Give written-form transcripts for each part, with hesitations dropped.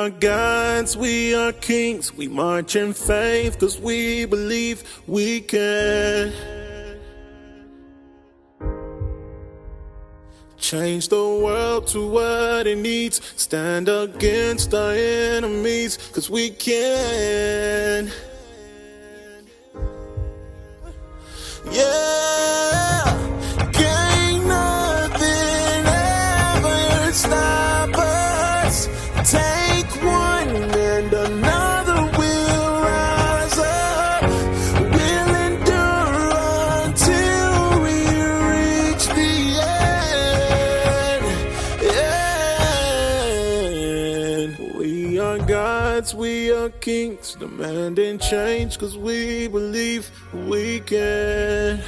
are gods, we are kings. We march in faith cause we believe we can change the world to what it needs. Stand against our enemies cause we can. Yeah, can't nothing ever stop us. Take one and another will rise up. We'll endure until we reach the end. We are gods, we are kings, demanding change cause we believe we can.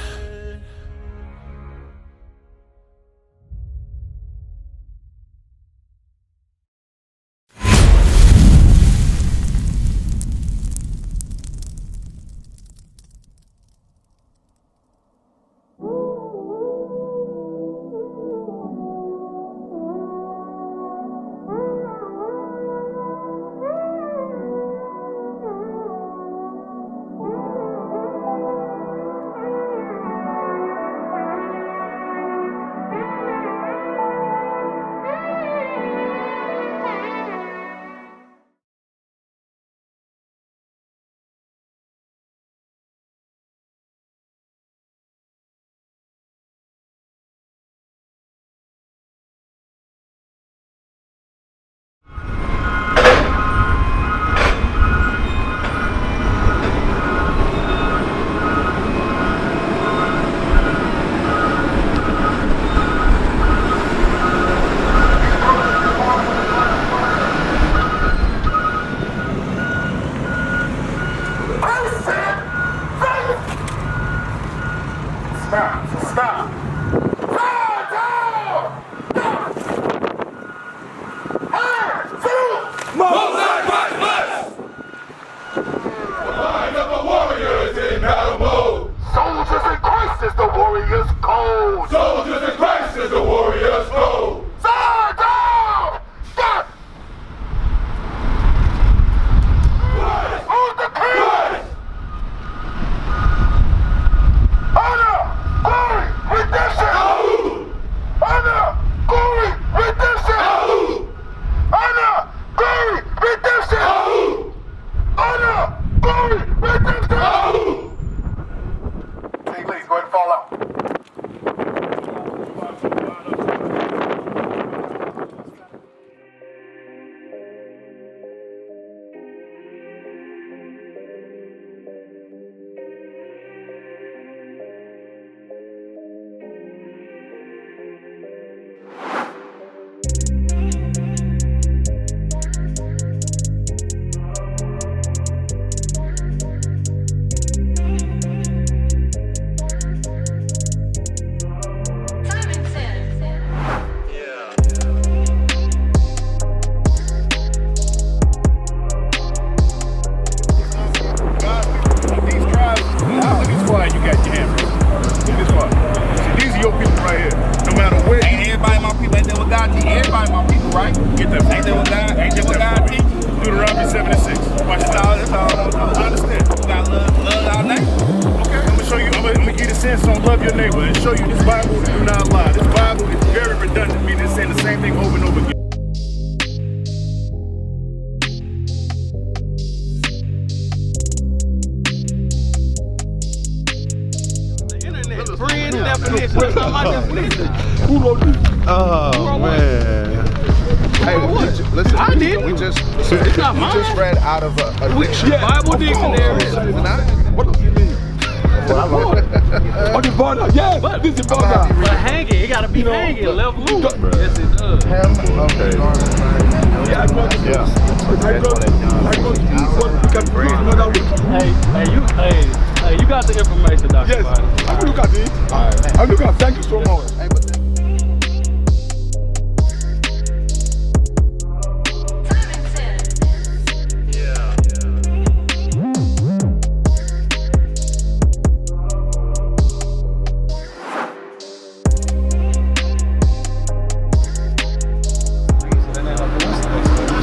Stop! Most High Christ bless! The mind of a warrior is in battle mode. Soldiers in Christ is the warrior's code. Soldiers in Christ is the warrior's code. Who's the king? Honor, glory, redemption. Honor, glory, redemption. Honor, glory, redemption. Honor, glory, redemption. Hey, please go ahead and fall out. Love your neighbor and show you this Bible do not lie. This Bible is very redundant, meaning it's saying the same thing over and over again. Free definition. That's not my definition. Who wrote this? Oh, man. Hey, listen, I did. we just read out of a dictionary. Bible dictionary. What do you mean? Oh, the burner. Yes, this is burner. But hanging, it gotta be hanging, level loose. Yes, it does. Okay. Hey, you got the information, Dr. Yes, I will look at it. All right. I look at it. Thank you so much.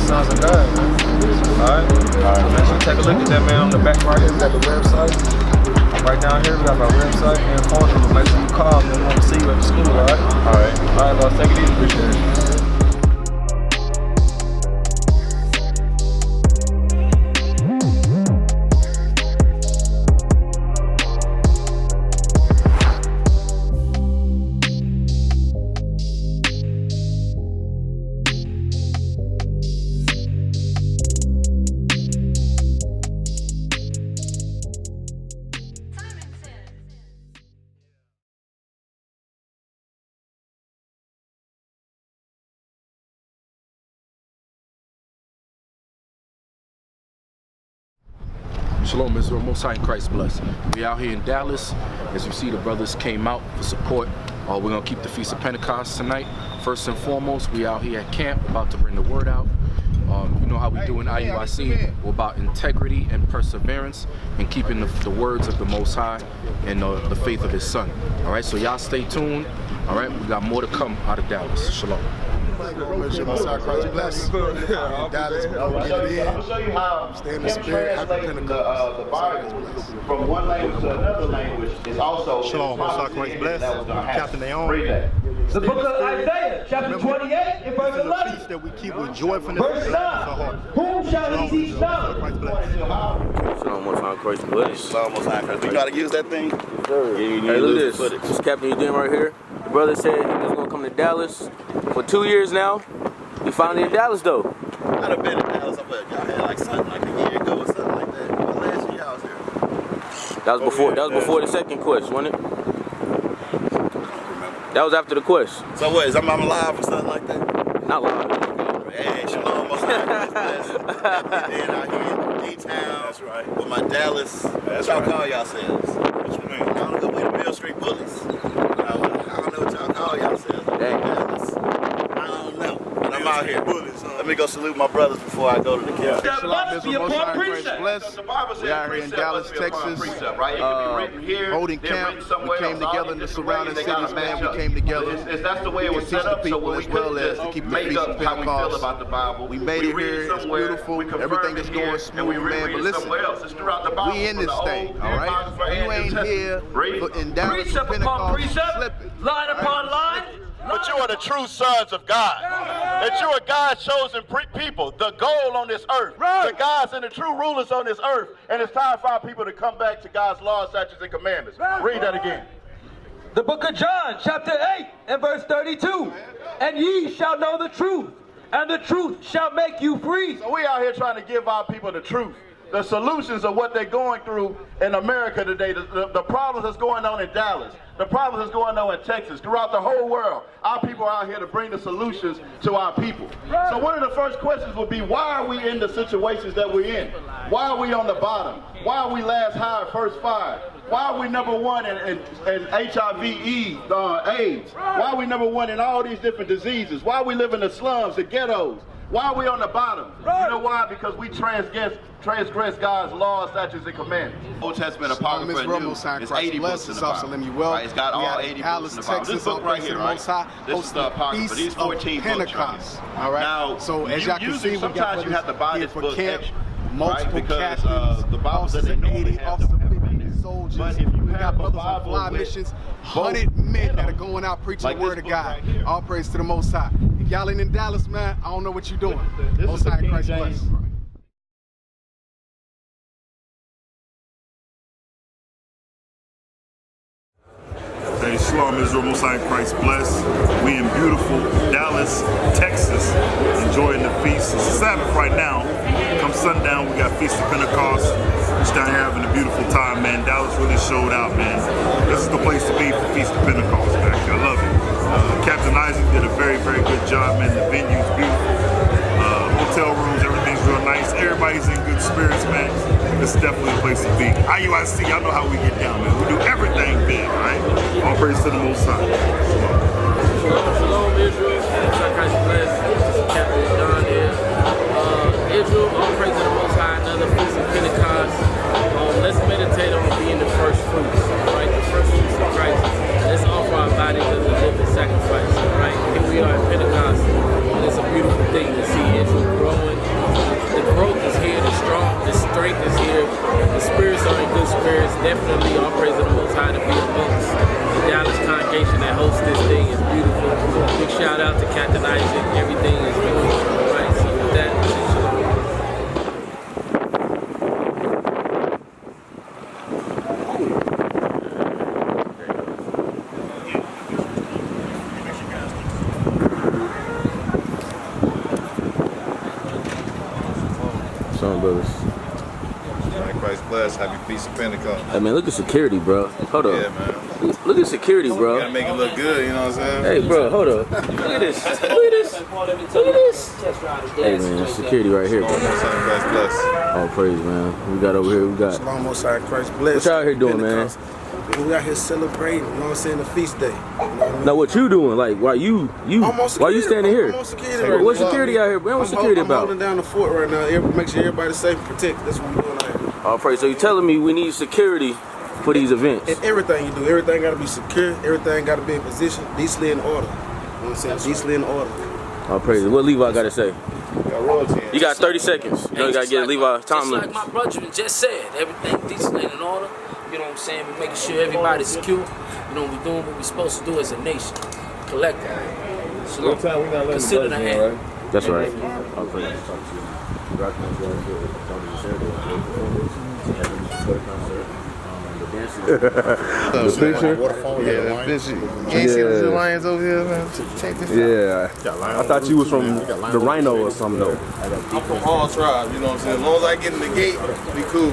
Sons of God, man. Make sure you take a look at that, man. On the back right here, we got the website. Right down here, we got our website and phone number. Make sure you call me. We want to see you at the school, all right? All right, boss. Take it easy. Appreciate it. Shalom, Israel, Most High in Christ bless. We out here in Dallas. As you see, the brothers came out for support. We're going to keep the Feast of Pentecost tonight. First and foremost, we out here at camp, about to bring the word out. You know how we do in IUIC. We're about integrity and perseverance and keeping the words of the Most High and the faith of His Son. All right, so y'all stay tuned. All right, we got more to come out of Dallas. Shalom. Most High Christ bless. Dallas, we'll get it in. Show you how Stay in the spirit. Happy Pentecost. the Bible from one language to another language is also Shalom, Most High Christ bless. Captain Naomi. Read that. The book of Isaiah, chapter 28, and verse 11. That we keep with joyfulness. Verse 9. Whom shall he teach knowledge? Shalom, Most High Christ bless. Shalom, Most High Christ. You know how to use that thing? Sure. Hey, look at this. This is Captain Eugene right here. The brother said he was going to come to Dallas for 2 years now. He finally in Dallas, though. I'd have been in Dallas. Y'all had like something like a year ago or something like that. But last year, y'all was here. That was before the second quest, wasn't it? That was after the quest. So what, is I'm live or something like that? Not live. Hey, Shalom, Most High Christ bless. Then out here in D-Town. That's right. With my Dallas. That's what y'all call yourselves? What you mean? I don't know, we the Mill Street Bullies. I don't know what y'all call yourselves. Dallas. I don't know. But I'm out here. Let me go salute my brothers before I go to the camp. Shalom, Israel, Most High Christ bless. We are here in Dallas, Texas, holding camp. We came together in the surrounding cities, man. We came together. That's the way it was set up. So when we as well as to keep the Feast of Pentecost. We made it here. It's beautiful. Everything is going smooth, man. But listen, we in this thing, all right? You ain't here in Dallas for Pentecost slipping. Line upon line. But you are the true sons of God. That you are God's chosen people, the goal on this earth. The gods and the true rulers on this earth. And it's time for our people to come back to God's laws, statutes, and commandments. Read that again. The book of John, chapter 8, and verse 32. And ye shall know the truth, and the truth shall make you free. So we out here trying to give our people the truth. The solutions of what they're going through in America today, the problems that's going on in Dallas, the problems that's going on in Texas, throughout the whole world. Our people are out here to bring the solutions to our people. So one of the first questions would be, why are we in the situations that we're in? Why are we on the bottom? Why are we last high, first five? Why are we number one in HIV, AIDS? Why are we number one in all these different diseases? Why we live in the slums, the ghettos? Why are we on the bottom? You know why? Because we transgress God's laws, statutes, and commandments. Old Testament, Apocrypha, and New. It's 80 books in the Bible. Lemuel. It's got all 80 books in the Bible. This book right here, right? This is the Apocrypha. These 14 books right here. All right. Now, so as y'all can see, sometimes you have to buy this book extra, multiple because captains, the Bible doesn't normally have soldiers. But if you we got have brothers on fly missions, 100 men that are going out preaching the word of God. All praise to the Most High. If y'all ain't in Dallas, man, I don't know what you're doing. Most High Christ bless. Hey, Shalom, Israel, Most High Christ bless. We in beautiful Dallas, Texas, enjoying the feast. It's Sabbath right now. Come sundown, we got Feast of Pentecost. Just down here having a beautiful time, man. Dallas really showed out, man. This is the place to be for Feast of Pentecost back here. I love it. Captain Isaac did a very, very good job, man. The venue's beautiful. Hotel rooms, everything's real nice. Everybody's in good spirits, man. This is definitely a place to be. IUIC, y'all know how we get down, man. We do everything big, right? All praise to the Most High. Shalom, Israel. Christ bless. Captain John here. Israel, all praise to the Most High. Another Feast of Pentecost. Let's meditate on being the first fruits, right? The first fruits of Christ. Let's offer our bodies as a living sacrifice, right? Here we are at Pentecost, and it's a beautiful thing to see Israel growing. The growth is here, the strong definitely all praise to the Most High to be amongst the Dallas congregation that hosts this thing. Is beautiful. Big shout out to Captain Isaac. Everything is going right. So with that, shalom. Some brothers. Christ bless. Happy Feast of Pentecost. Hey man, look at security, bro. Hold up. Yeah, man. Look at security, bro. You gotta make it look good, you know what I'm saying? Hey, bro, hold up. Look at this. Look at this. Look at this. Hey man, security right here, bro. Christ bless. Oh, praise, man. We got over here. We got. Shalom, Most High, Christ bless. What y'all here doing, man? We out here celebrating, you know what I'm saying, the feast day. You know what I mean? Now, what you doing? Like, why you standing here? I'm on security. What's security out here, man? What's security I'm about? holding down the fort right now. Make sure everybody's safe and protected. That's what we're doing out here. Oh, praise. So you telling me we need security for these events? And everything you do, everything got to be secure. Everything got to be in position, decently in order. You know what I'm saying? Decently in order. Oh, praise. What Levi got to say? You got 30 seconds. You know you got to get Levi time limit. Just like my brother just said, everything decent and in order. You know what I'm saying? We're making sure everybody's secure. You know, we're doing what we're supposed to do as a nation, collectively. Shalom. Consider the hand. Right? That's right. The picture? Yeah, the picture. You ain't see the lions over here, man? Check this out. Yeah. I thought you was from the Rhino or something, though. I'm from all tribes, you know what I'm saying? As long as I get in the gate, we cool.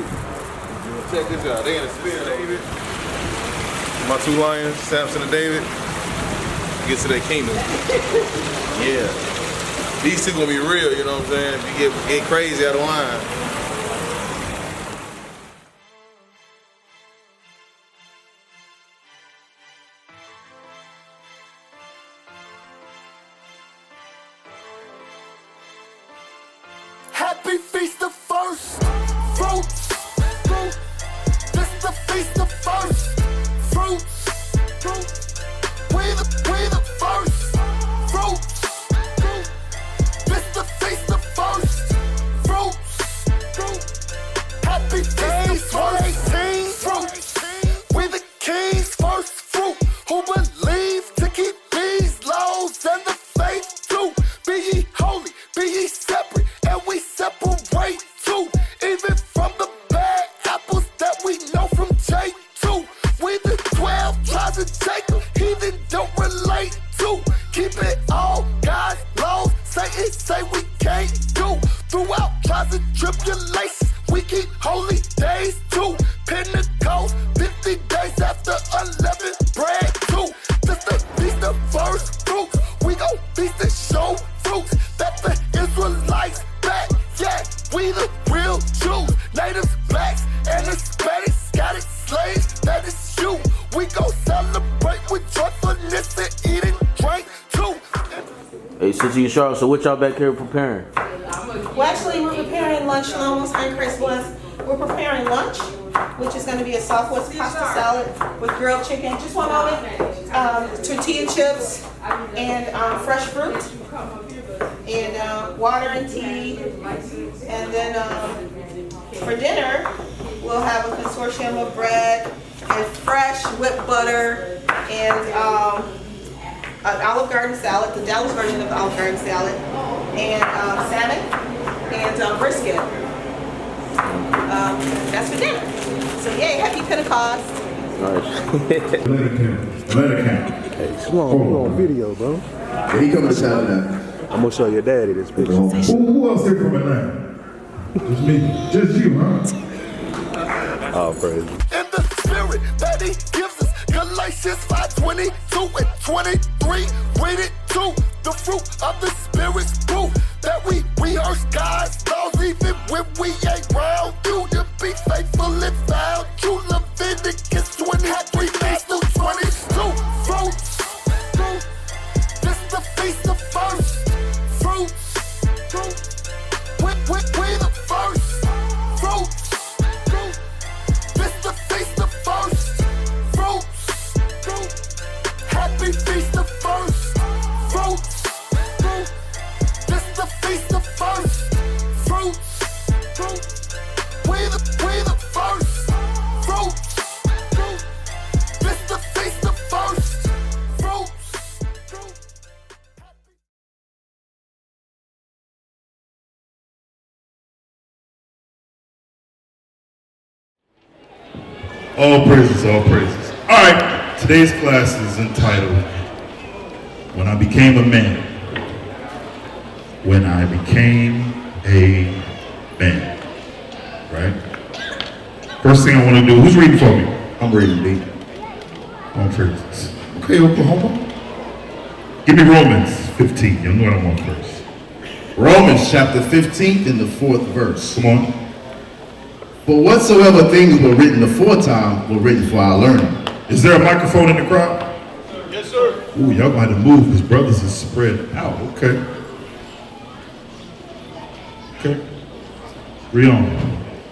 Check this out. They in the spirit of David. My two lions, Samson and David, get to their kingdom. Yeah. These two gonna be real, you know what I'm saying? If you get crazy out of line. Happy Feast of First Fruits. This the Feast of First Fruits. We the first fruits. This the Feast of First Fruits. Happy Feast of First Fruits. We the King's first fruit, who believe to keep these laws and the faith too. Be ye holy, be ye separate, and we separate too, even from the bad apples that we know from J2. We the 12 tribes of Jacob, heathen don't relate to. Keep it all God's laws, say we can't do. Throughout trials and tribulations, we keep holy days too. Pentecost, 50 days after unleavened bread too. Just the feast of first fruits, we gon' feast and show fruits that the Israelites back. Yeah, we the real Jews, natives, blacks, and Hispanics, Scottish slaves, that is you. We gon' celebrate with joyfulness and eat and drink too. Hey, Sister Yashara, so what y'all back here preparing? Well, actually, we're preparing lunch. Shalom, Most High, Christ bless. We're preparing lunch, which is going to be a Southwest pasta salad with grilled chicken. Just one moment. Tortilla chips and fresh fruit and water and tea. And then for dinner, we'll have a consortium of bread and fresh whipped butter and an Olive Garden salad, the Dallas version of the Olive Garden salad, and salmon and brisket. That's for dinner. So yay, happy Pentecost. Nice. Atlanta count. Hey, come on video, bro. Yeah, he coming to town now. I'm gonna show your daddy this picture. Who else here from Atlanta? Just me. Just you, huh? Oh, praise. In the spirit that he gives us, Galatians 5:22 and 23. Read it too. The fruit of the spirit's proof that we rehearse God's laws even when we ain't round. You to be faithful and found. You Leviticus 23, Matthew 22. Fruits. This the feast of first fruits. We the first fruits. This the feast of first fruits. Happy feast of first fruits. This the feast of first fruits. We the first All praises, all praises. All right, today's class is entitled, When I Became a Man. When I Became a Man. Right? First thing I want to do, who's reading for me? I'm reading, D. All praises. Okay, Oklahoma. Give me Romans 15. You know what I want first. Romans chapter 15 in the 4th verse. Come on. For whatsoever things were written aforetime were written for our learning. Is there a microphone in the crowd? Yes, sir. Ooh, y'all might have moved because brothers is spread out. Okay. Okay. Read on.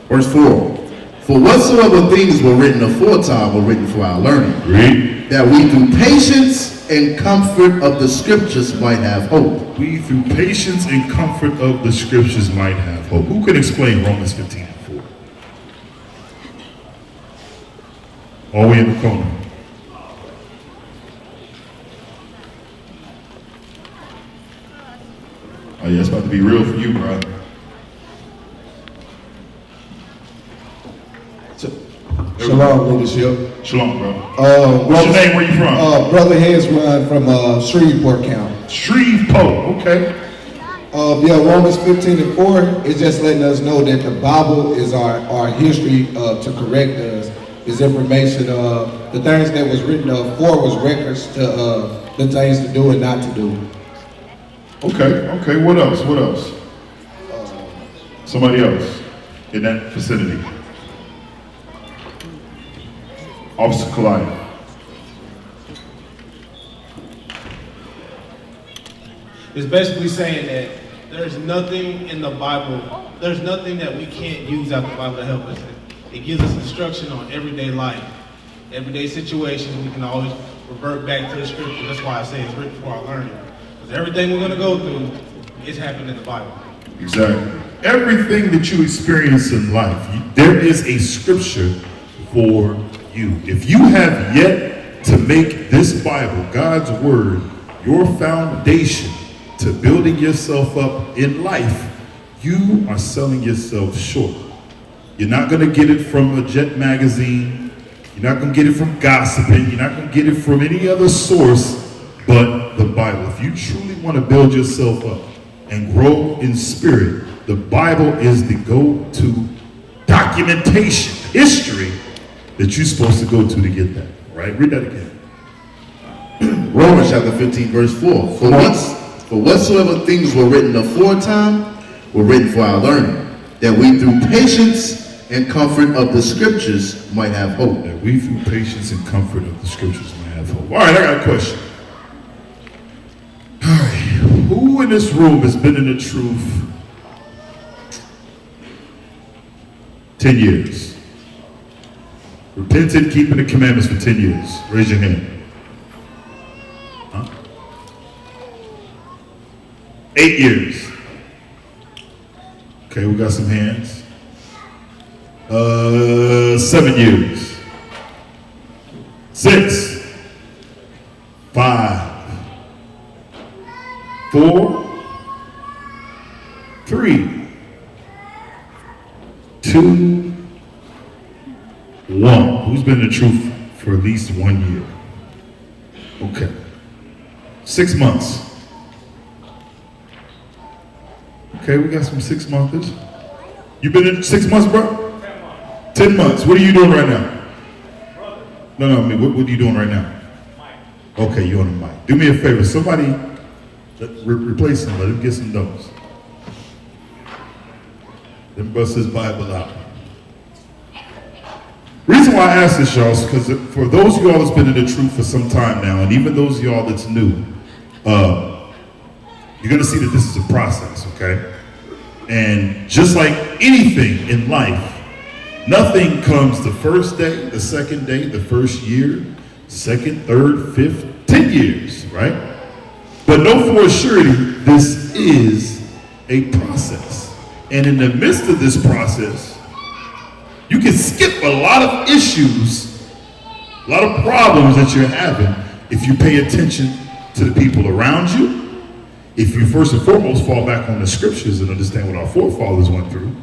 Verse 4. For whatsoever things were written aforetime were written for our learning. Read. That we through patience and comfort of the scriptures might have hope. We through patience and comfort of the scriptures might have hope. Who can explain Romans 15 and 4? All the way in the corner. Oh yeah, it's about to be real for you, bro. Shalom, leadership. Shalom, bro. What's your name? Where you from? Brother Hezron from Shreveport County. Shreveport, okay. Yeah, Romans 15 and 4 is just letting us know that the Bible is our history to correct us. Is information, the things that was written for was records to the things to do and not to do. Okay, what else? What else? Somebody else in that vicinity. Officer Kalaya. It's basically saying that there's nothing in the Bible, there's nothing that we can't use out the Bible to help us. It gives us instruction on everyday life, everyday situations. We can always revert back to the scripture. That's why I say it's written for our learning. Because everything we're going to go through is happening in the Bible. Exactly. Everything that you experience in life, there is a scripture for you. If you have yet to make this Bible, God's word, your foundation to building yourself up in life, you are selling yourself short. You're not going to get it from a Jet magazine. You're not going to get it from gossiping. You're not going to get it from any other source but the Bible. If you truly want to build yourself up and grow in spirit, the Bible is the go-to documentation, history that you're supposed to go to get that, right? Read that again. Romans chapter 15 verse 4. For whatsoever things were written aforetime were written for our learning, that we through patience and comfort of the scriptures might have hope. That we through patience and comfort of the scriptures might have hope. All right, I got a question. All right, who in this room has been in the truth 10 years? Repented, keeping the commandments for 10 years. Raise your hand. Huh? 8 years. Okay, we got some hands. 7 years. 6. 5. 4. 3. 2. 1. Who's been in the truth for at least 1 year? Okay. 6 months. Okay, we got some 6 monthers. You been in 6 months, bro? 10 months. What are you doing right now? No, I mean, what are you doing right now? Okay, you're on the mic. Do me a favor. Somebody replace him. Let him get some notes. Then bust his Bible out. Reason why I ask this, y'all, is because for those of y'all that's been in the truth for some time now, and even those of y'all that's new, you're going to see that this is a process, okay? And just like anything in life, nothing comes the first day, the second day, the first year, second, third, fifth, 10 years, right? But know for a surety, this is a process. And in the midst of this process, you can skip a lot of issues, a lot of problems that you're having if you pay attention to the people around you. If you first and foremost fall back on the scriptures and understand what our forefathers went through.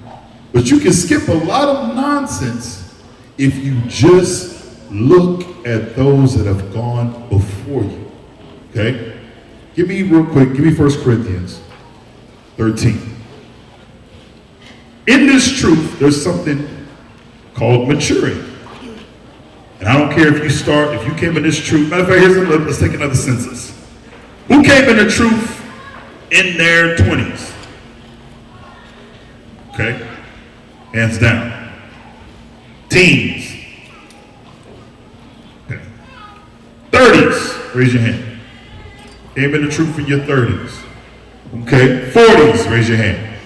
But you can skip a lot of nonsense if you just look at those that have gone before you. Okay? Give me real quick, give me 1 Corinthians 13. In this truth, there's something called maturing. And I don't care if you came in this truth. Matter of fact, let's take another census. Who came in the truth in their 20s? Okay? Hands down. Teens. Okay. 30s. Raise your hand. Came in the truth in your 30s. Okay. 40s. Raise your hand.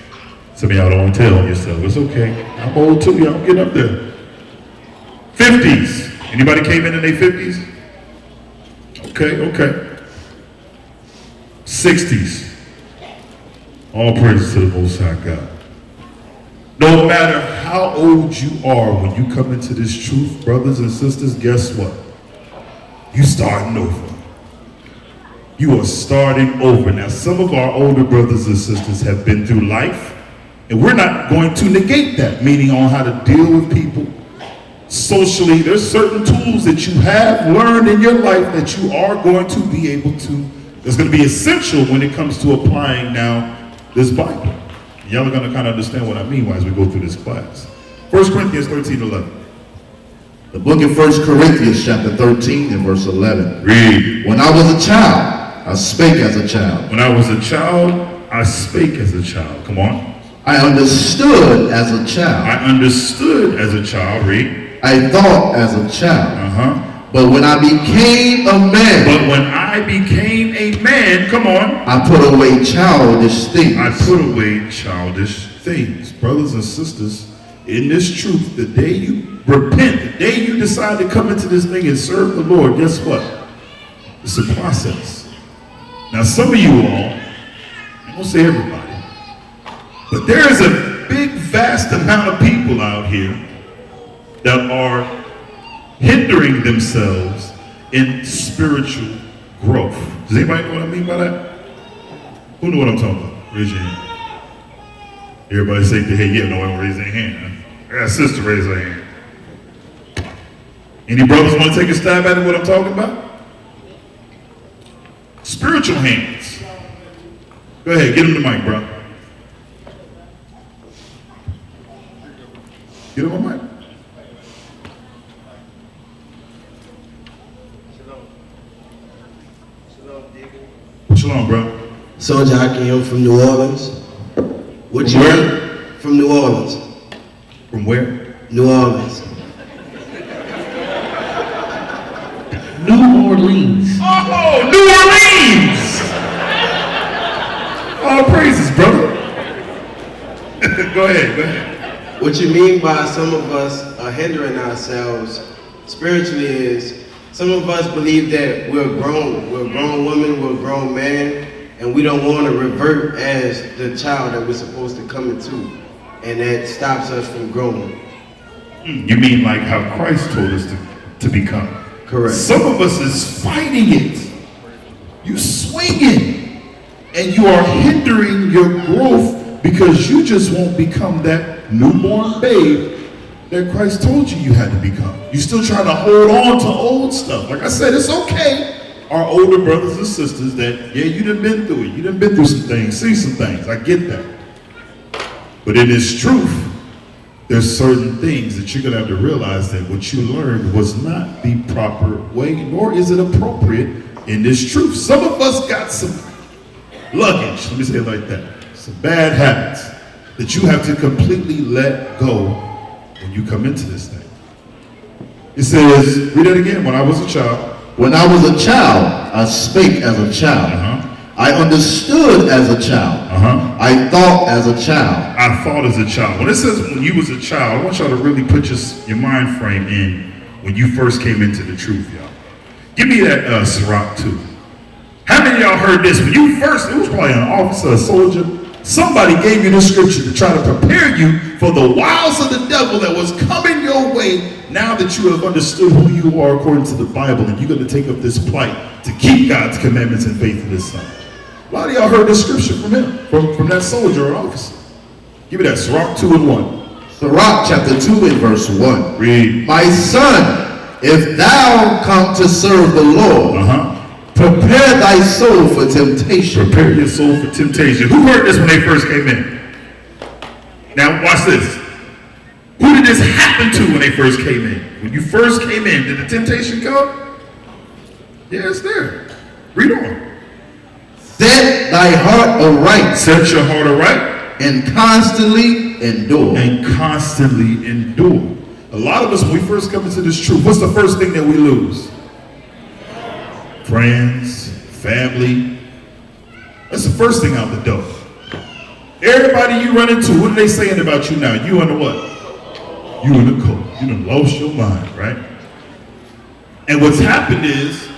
Some of y'all don't want to tell yourself. It's okay. I'm old too. Y'all get up there. 50s. Anybody came in their 50s? Okay. 60s. All praises to the Most High God. No matter how old you are when you come into this truth, brothers and sisters, guess what? You starting over. You are starting over. Now, some of our older brothers and sisters have been through life, and we're not going to negate that, meaning on how to deal with people. Socially, there's certain tools that you have learned in your life that you are going to be able to, that's going to be essential when it comes to applying now this Bible. Y'all are going to kind of understand what I mean as we go through this class. 1 Corinthians 13:11. The book of 1 Corinthians chapter 13 and verse 11. Read. When I was a child, I spake as a child. When I was a child, I spake as a child. Come on. I understood as a child. I understood as a child. Read. I thought as a child. But when I became a man. Come on. I put away childish things. I put away childish things. Brothers and sisters, in this truth, the day you repent, the day you decide to come into this thing and serve the Lord, guess what? It's a process. Now, some of you all, I won't say everybody, but there is a big, vast amount of people out here that are hindering themselves in spiritual growth. Does anybody know what I mean by that? Who know what I'm talking about? Raise your hand. Everybody say, hey, yeah, no one raise their hand. Huh? I got a sister raise her hand. Any brothers want to take a stab at what I'm talking about? Spiritual hands. Go ahead, get him the mic, bro. Get him the mic. Shalom, bro. Soldier Hakeem from New Orleans. What you mean? From New Orleans. From where? New Orleans. New Orleans. Oh, New Orleans! All praises, brother. Go ahead. What you mean by some of us are hindering ourselves spiritually is some of us believe that we're grown women, we're grown men, and we don't want to revert as the child that we're supposed to come into, and that stops us from growing. You mean like how Christ told us to become? Correct. Some of us is fighting it. You swinging, and you are hindering your growth because you just won't become that newborn babe that Christ told you had to become. You're still trying to hold on to old stuff. Like I said, it's okay. Our older brothers and sisters that, yeah, you done been through it. You done been through some things, seen some things. I get that. But in this truth, there's certain things that you're gonna have to realize that what you learned was not the proper way, nor is it appropriate in this truth. Some of us got some luggage, let me say it like that, some bad habits that you have to completely let go when you come into this thing. It says, read that again. When I was a child. When I was a child, I spake as a child. I understood as a child. I thought as a child. I thought as a child. When it says when you was a child, I want y'all to really put your mind frame in when you first came into the truth, y'all. Give me that Sirach 2. How many of y'all heard this? When you first, it was probably an officer, a soldier, somebody gave you this scripture to try to prepare you for the wiles of the devil that was coming your way now that you have understood who you are according to the Bible, and you're going to take up this plight to keep God's commandments and faith in his son. A lot of y'all heard this scripture from him, from that soldier or officer. Give me that, Sirach 2 and 1. Sirach chapter 2 and verse 1. Read. My son, if thou come to serve the Lord, prepare thy soul for temptation. Prepare your soul for temptation. Who heard this when they first came in? Now watch this. Who did this happen to when they first came in? When you first came in, did the temptation come? Yeah, it's there. Read on. Set thy heart aright. Set your heart aright. And constantly endure. And constantly endure. A lot of us, when we first come into this truth, what's the first thing that we lose? Friends, family. That's the first thing out the door. Everybody you run into, what are they saying about you now? You in the what? You in the cult. You done lost your mind, right? And what's happened is,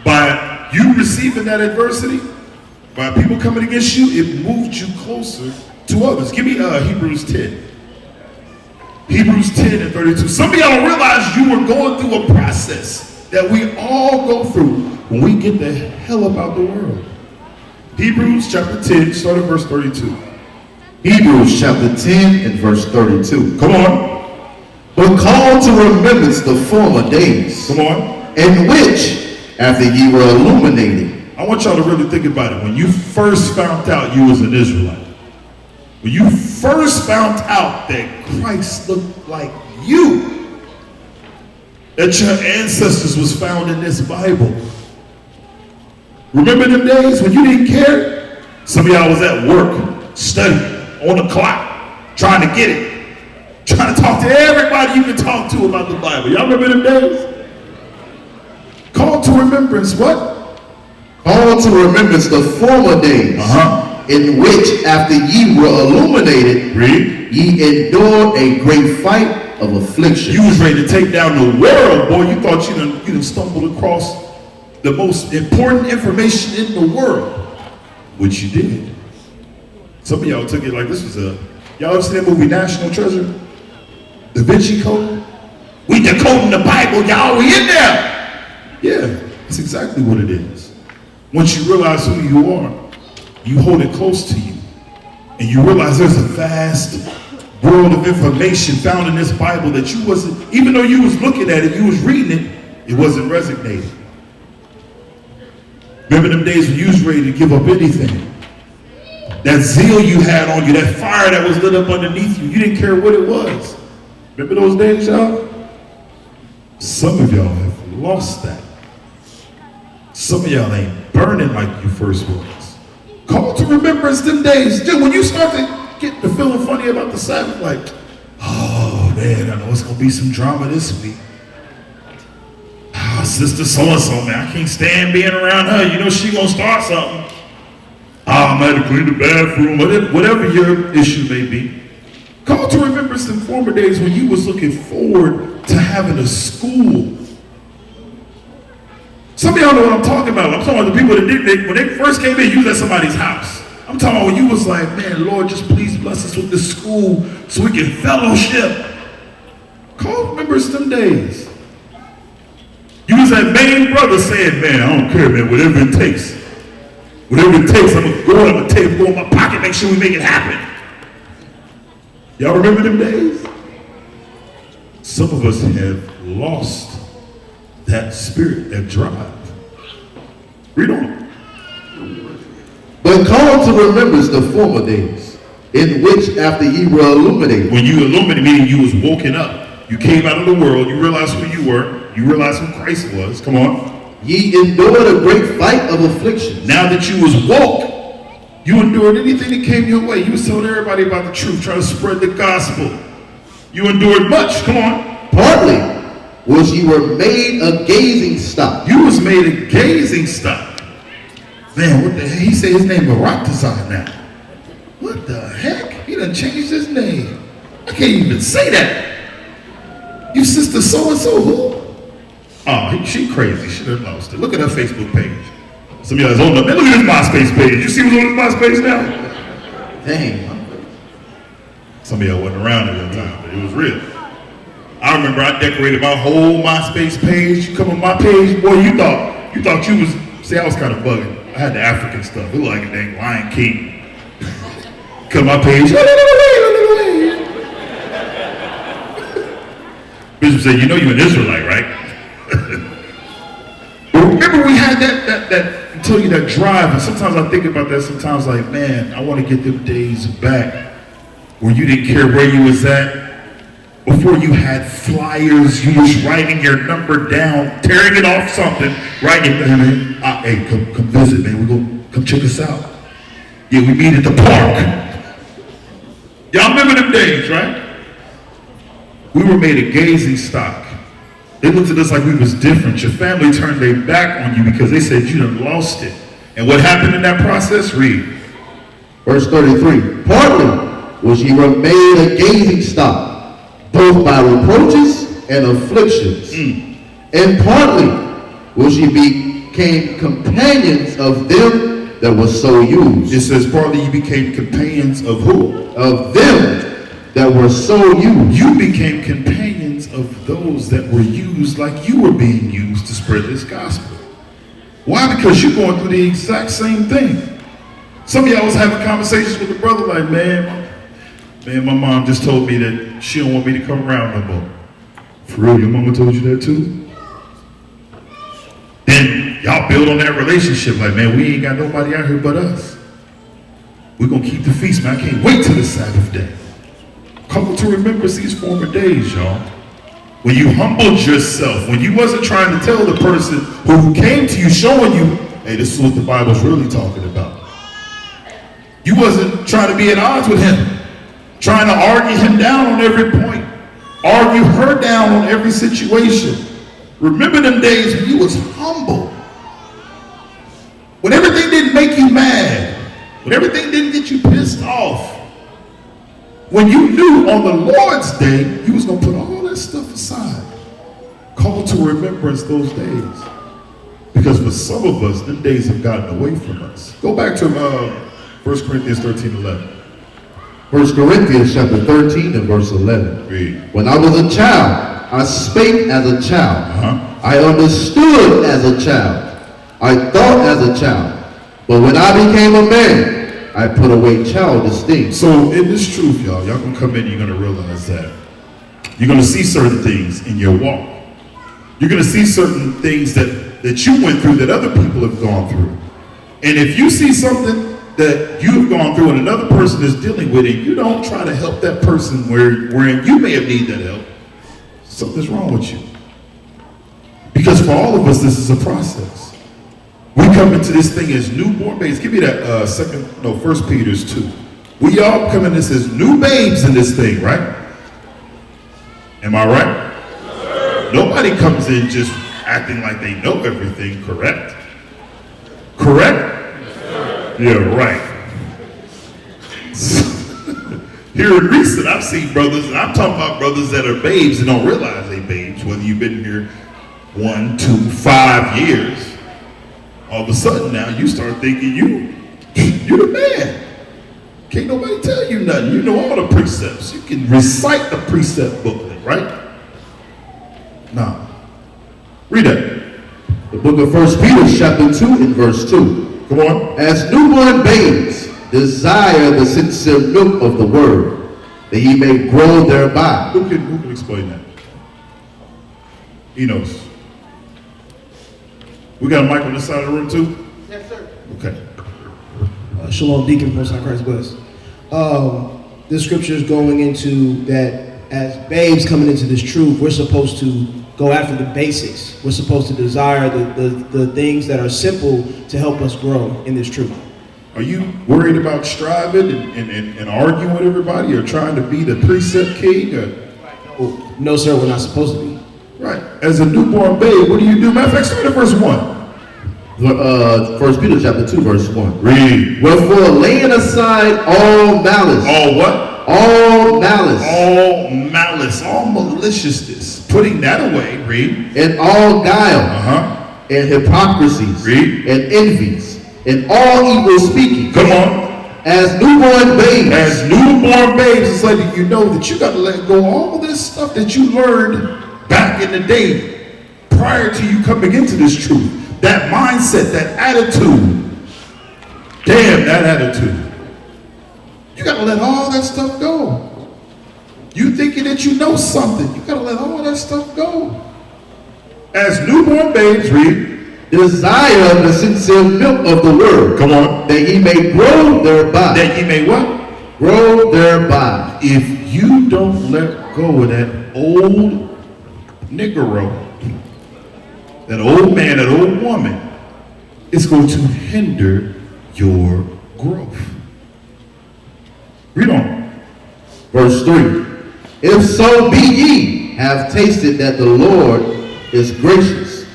by you receiving that adversity, by people coming against you, it moved you closer to others. Give me Hebrews 10. Hebrews 10 and 32. Some of y'all realize you were going through a process that we all go through when we get the hell up out the world. Hebrews chapter 10, start at verse 32. Hebrews chapter 10 and verse 32. Come on. But call to remembrance the former days. Come on. In which, after ye were illuminated. I want y'all to really think about it. When you first found out you was an Israelite, when you first found out that Christ looked like you, that your ancestors was found in this Bible. Remember them days when you didn't care? Some of y'all was at work, studying, on the clock, trying to get it, trying to talk to everybody you can talk to about the Bible. Y'all remember them days? Call to remembrance what? Call to remembrance the former days, in which after ye were illuminated, ye endured a great fight of affliction. You was ready to take down the world, boy. You thought you done stumbled across the most important information in the world, which you did. Some of y'all took it like this was y'all ever seen that movie National Treasure? Da Vinci Code? We decoding the Bible, y'all, we in there. Yeah, that's exactly what it is. Once you realize who you are, you hold it close to you. And you realize there's a vast world of information found in this Bible that you wasn't, even though you was looking at it, you was reading it, it wasn't resonating. Remember them days when you was ready to give up anything? That zeal you had on you, that fire that was lit up underneath you, you didn't care what it was. Remember those days, y'all? Some of y'all have lost that. Some of y'all ain't burning like you first was. Call to remembrance them days. Dude, when you start to get to feeling funny about the Sabbath, like, oh man, I know it's gonna be some drama this week. Oh, sister so-and-so, man, I can't stand being around her. You know she gonna start something. Oh, I'm gonna have to clean the bathroom, whatever your issue may be. Call to remembrance them former days when you was looking forward to having a school. Some of y'all know what I'm talking about. I'm talking about the people that did, when they first came in, you was at somebody's house. I'm talking about when you was like, man, Lord, just please bless us with this school so we can fellowship. Call remembrance them days. You was that main brother saying, man, I don't care, man, whatever it takes. Whatever it takes, I'm gonna go on the table, go in my pocket, make sure we make it happen. Y'all remember them days? Some of us have lost that spirit, that drive. Read on. But call to remembrance the former days, in which after ye were illuminated. When you illuminated, meaning you was woken up. You came out of the world, you realized who you were, you realized who Christ was. Come on. Ye endured a great fight of affliction. Now that you was woke, you endured anything that came your way. You was telling everybody about the truth, trying to spread the gospel. You endured much. Come on. Partly was ye were made a gazing stock. You was made a gazing stock. Man, what the heck? He said his name Baratazar now. What the heck? He done changed his name. I can't even say that. You sister so-and-so who? Oh, she crazy. She done lost it. Look at her Facebook page. Some of y'all is on there. Man, look at his MySpace page. You see who's on his MySpace now? Dang. Some of y'all wasn't around at that time, but it was real. I remember I decorated my whole MySpace page. You come on my page, boy, you thought you was, see, I was kind of bugging. I had the African stuff. It looked like a dang Lion King. Come on my page. Bishop said, you know you're an Israelite, right? But remember we had that until you that drive, and sometimes I think about that sometimes like, man, I want to get them days back where you didn't care where you was at. Before you had flyers, you was writing your number down, tearing it off something, writing, hey, come visit, man. We're gonna come check us out. Yeah, we meet at the park. Y'all remember them days, right? We were made a gazing stock. They looked at us like we was different. Your family turned their back on you because they said you done lost it. And what happened in that process? Read. Verse 33. Partly was ye made a gazing stock, both by reproaches and afflictions. And partly was ye became companions of them that were so used. It says partly you became companions of who? Of them that were so used. You became companions of those that were used like you were being used to spread this gospel. Why? Because you're going through the exact same thing. Some of y'all was having conversations with the brother like, man, my mom just told me that she don't want me to come around no more. For real, your mama told you that too? Then y'all build on that relationship like, man, we ain't got nobody out here but us. We're going to keep the feast, man. I can't wait till the Sabbath day. Come to remembrance these former days, y'all. When you humbled yourself, when you wasn't trying to tell the person who came to you, showing you, hey, this is what the Bible's really talking about. You wasn't trying to be at odds with him, trying to argue him down on every point, argue her down on every situation. Remember them days when you was humble, when everything didn't make you mad, when everything didn't get you pissed off, when you knew on the Lord's day you was going to put all that stuff aside. Call to remembrance those days. Because for some of us, them days have gotten away from us. Go back to 1 Corinthians 13:11. 1 Corinthians chapter 13 and verse 11. Read. When I was a child, I spake as a child. I understood as a child. I thought as a child. But when I became a man, I put away childish things. So in this truth, y'all gonna come in, you're gonna realize that. You're gonna see certain things in your walk. You're gonna see certain things that you went through that other people have gone through. And if you see something that you've gone through and another person is dealing with it, you don't try to help that person wherein you may have needed that help, something's wrong with you. Because for all of us, this is a process. We come into this thing as newborn babes. Give me that 1 Peter 2. We all come in this as new babes in this thing, right? Am I right? Nobody comes in just acting like they know everything, correct? Correct? Yeah, right. Here in recent, I've seen brothers, and I'm talking about brothers that are babes and don't realize they babes, whether you've been here 1, 2, 5 years. All of a sudden now you start thinking you're the man. Can't nobody tell you nothing. You know all the precepts. You can recite the precept booklet, right? Now, read that. The book of 1 Peter chapter 2 and verse 2. Come on. As newborn babes desire the sincere milk of the word, that ye may grow thereby. Who can explain that? He knows. We got a mic on this side of the room too? Yes, sir. Okay. Shalom, Deacon, Most High Christ bless. This scripture is going into that as babes coming into this truth, we're supposed to go after the basics. We're supposed to desire the things that are simple to help us grow in this truth. Are you worried about striving and arguing with everybody or trying to be the precept king? Or? No, sir, we're not supposed to be. Right. As a newborn babe, what do you do? Matter of fact, start at verse 1. 1 Peter chapter 2, verse 1. Read. Wherefore, laying aside all malice. All what? All malice. All malice. All maliciousness. Putting that away. Read. And all guile. And hypocrisies. Read. And envies. And all evil speaking. Come on. As newborn babes. As newborn babes, it's letting you know that you got to let go of all this stuff that you learned back in the day prior to you coming into this truth. That mindset, that attitude. Damn, that attitude. You got to let all that stuff go. You thinking that you know something. You gotta let all that stuff go. As newborn babes, read, desire the sincere milk of the word. Come on. That ye may grow thereby. That ye may what? Grow thereby. If you don't let go of that old Negro, that old man, that old woman, it's going to hinder your growth. Read on. Verse 3. If so be ye have tasted that the Lord is gracious,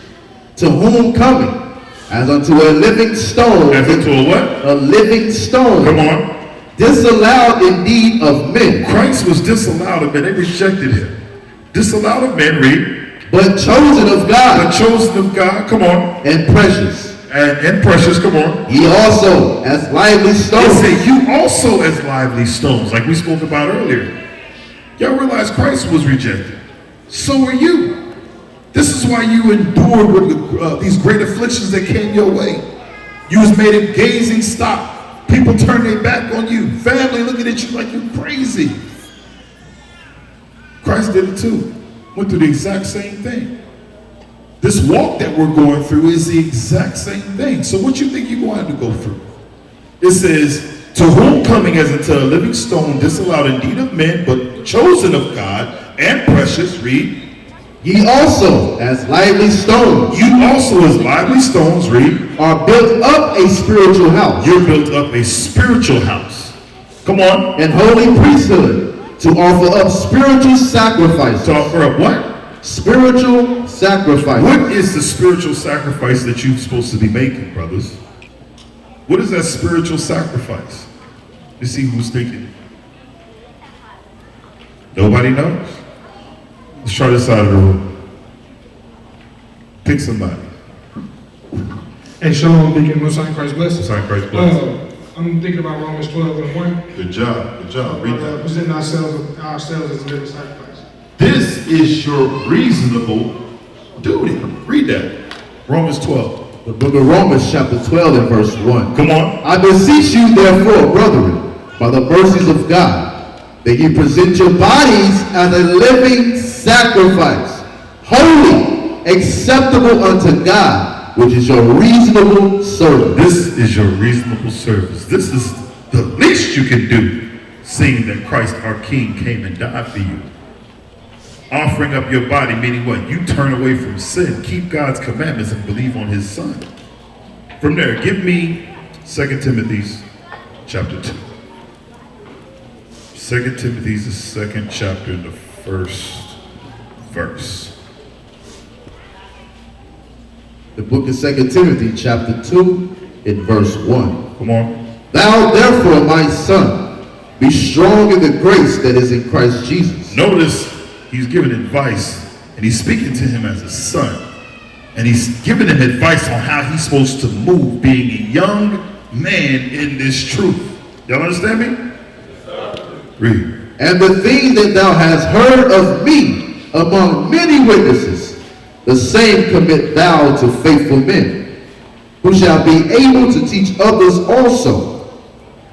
to whom coming, as unto a living stone. As unto a what? A living stone. Come on. Disallowed indeed of men. Christ was disallowed of men. They rejected him. Disallowed of men, read. But chosen of God. But chosen of God, come on. And precious. And precious, come on. Ye also as lively stones. It say you also as lively stones, like we spoke about earlier. Y'all realize Christ was rejected. So are you. This is why you endured with these great afflictions that came your way. You was made a gazing stock. People turned their back on you. Family looking at you like you're crazy. Christ did it too. Went through the exact same thing. This walk that we're going through is the exact same thing. So what you think you're going to go through? It says, to whom coming as unto a living stone, disallowed indeed of men, but chosen of God, and precious, read. Ye also as lively stones. You also as lively stones, read. Are built up a spiritual house. You're built up a spiritual house. Come on. And holy priesthood, to offer up spiritual sacrifice. To offer up what? Spiritual sacrifice. What is the spiritual sacrifice that you're supposed to be making, brothers? What is that spiritual sacrifice? You see who's thinking. Nobody knows. Let's try this out of the room. Pick somebody. Hey, Shalom, Deacon. Most High Christ bless. Most High Christ bless. I'm thinking about Romans 12:1. Good job. Good job. Read that. Presenting ourselves as a living sacrifice. This is your reasonable duty. Read that. Romans 12. The book of Romans chapter 12 and verse 1. Come on. I beseech you therefore, brethren, by the mercies of God, that ye present your bodies as a living sacrifice, holy, acceptable unto God, which is your reasonable service. This is your reasonable service. This is the least you can do, seeing that Christ our King came and died for you. Offering up your body, meaning what? You turn away from sin, keep God's commandments, and believe on his Son. From there, give me 2 Timothy chapter 2. 2 Timothy, the 2nd chapter, the 1st verse. The book of 2 Timothy chapter 2 in verse 1. Come on. Thou therefore, my son, be strong in the grace that is in Christ Jesus. Notice he's giving advice, and he's speaking to him as a son. And he's giving him advice on how he's supposed to move, being a young man in this truth. Y'all understand me? Read. And the thing that thou hast heard of me among many witnesses, the same commit thou to faithful men, who shall be able to teach others also.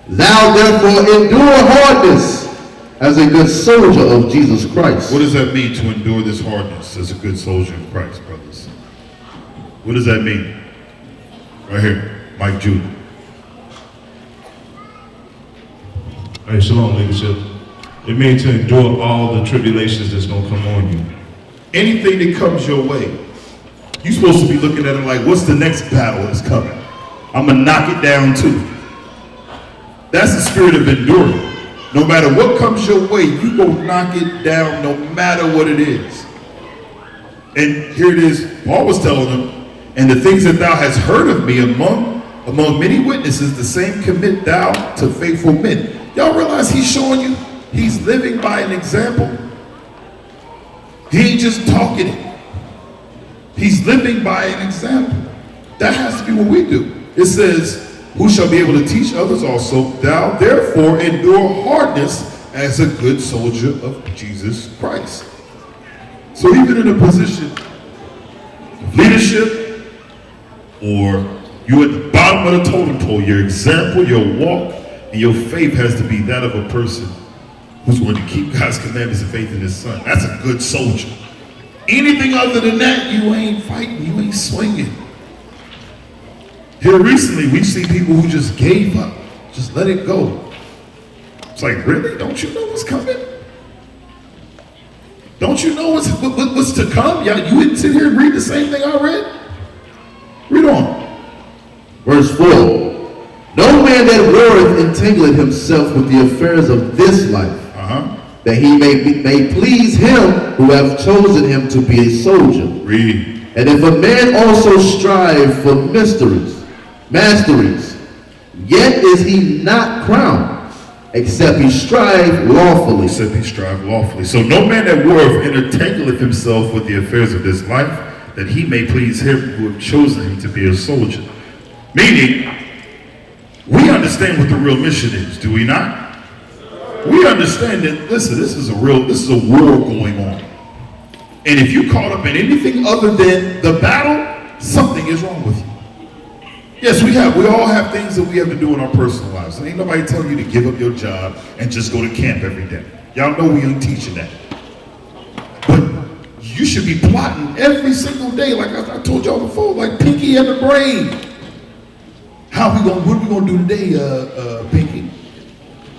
Thou therefore endure hardness as a good soldier of Jesus Christ. What does that mean, to endure this hardness as a good soldier of Christ, brothers? What does that mean? Right here, Mike Judah. Hey, shalom, leadership. It means to endure all the tribulations that's going to come on you. Anything that comes your way, you're supposed to be looking at it like, what's the next battle that's coming? I'm going to knock it down too. That's the spirit of enduring. No matter what comes your way, you go knock it down no matter what it is. And here it is, Paul was telling them, and the things that thou hast heard of me among many witnesses, the same commit thou to faithful men. Y'all realize he's showing you he's living by an example? He ain't just talking it. He's living by an example. That has to be what we do. It says, who shall be able to teach others also, thou therefore endure hardness as a good soldier of Jesus Christ. So even in a position of leadership, or you at the bottom of the totem pole, your example, your walk, and your faith has to be that of a person who's going to keep God's commandments and faith in his son. That's a good soldier. Anything other than that, you ain't fighting, you ain't swinging. Here recently, we've seen people who just gave up, just let it go. It's like, really? Don't you know what's coming? Don't you know what's to come? You didn't sit here and read the same thing I read? Read on. Verse 4. No man that warreth entangleth himself with the affairs of this life, that he may please him who hath chosen him to be a soldier. Read. And if a man also strive for masteries, yet is he not crowned, except he strive lawfully. Except he strive lawfully. So no man that warreth entangleth himself with the affairs of this life, that he may please him who hath chosen him to be a soldier. Meaning, we understand what the real mission is, do we not? We understand that, listen, this is a war going on. And if you're caught up in anything other than the battle, something is wrong with you. Yes, we all have things that we have to do in our personal lives. So ain't nobody telling you to give up your job and just go to camp every day. Y'all know we ain't teaching that. But you should be plotting every single day, like I told y'all before, like Pinky and the Brain. What are we gonna do today, Pinky?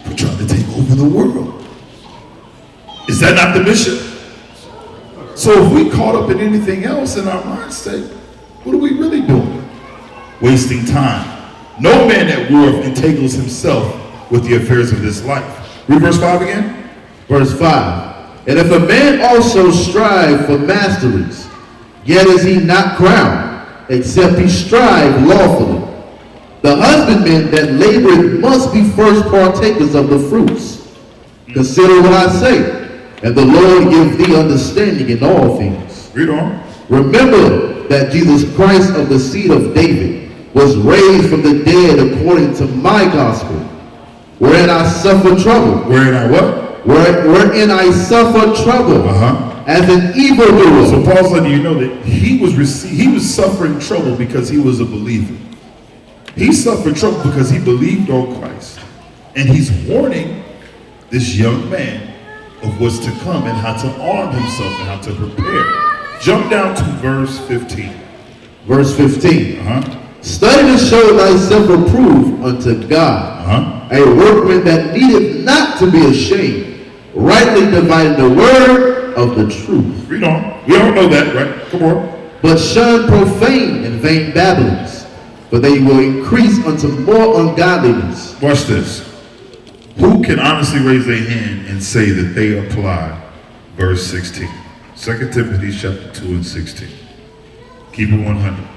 We're trying to take over the world. Is that not the mission? So if we caught up in anything else in our mindset, what are we really doing? Wasting time. No man that warreth entangles himself with the affairs of this life. Read verse 5 again. Verse 5. And if a man also strive for masteries, yet is he not crowned, except he strive lawfully. The husbandmen that laboreth must be first partakers of the fruits. Consider what I say, and the Lord give thee understanding in all things. Read on. Remember that Jesus Christ of the seed of David was raised from the dead according to my gospel, wherein I suffer trouble. Wherein I what? Wherein I suffer trouble as an evildoer. So Paul's letting you know that he was suffering trouble because he was a believer. He suffered trouble because he believed on Christ. And he's warning this young man of what's to come and how to arm himself and how to prepare. Jump down to verse 15. Verse 15. Study to show thyself approved unto God, a workman that needeth not to be ashamed, rightly dividing the word of the truth. Read on. We all know that, right? Come on. But shun profane and vain babblings, for they will increase unto more ungodliness. Watch this. Who can honestly raise their hand and say that they apply verse 16? 2 Timothy chapter 2 and 16. Keep it 100.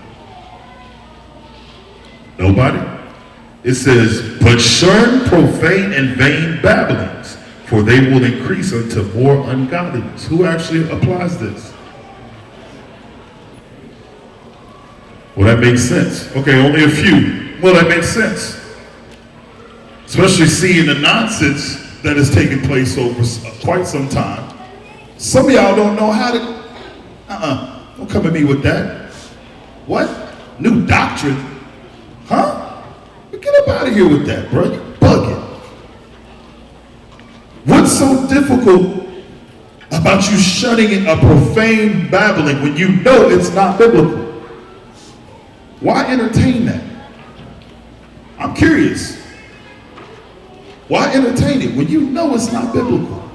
Nobody? It says, but shun profane and vain babblings, for they will increase unto more ungodliness. Who actually applies this? Well, that makes sense. Okay, only a few. Well, that makes sense. Especially seeing the nonsense that has taken place over quite some time. Some of y'all don't know how to, don't come at me with that. What? New doctrine? Huh? Get up out of here with that, bro. You're bugging. What's so difficult about you shunning a profane babbling when you know it's not biblical? Why entertain that? I'm curious. Why entertain it when you know it's not biblical?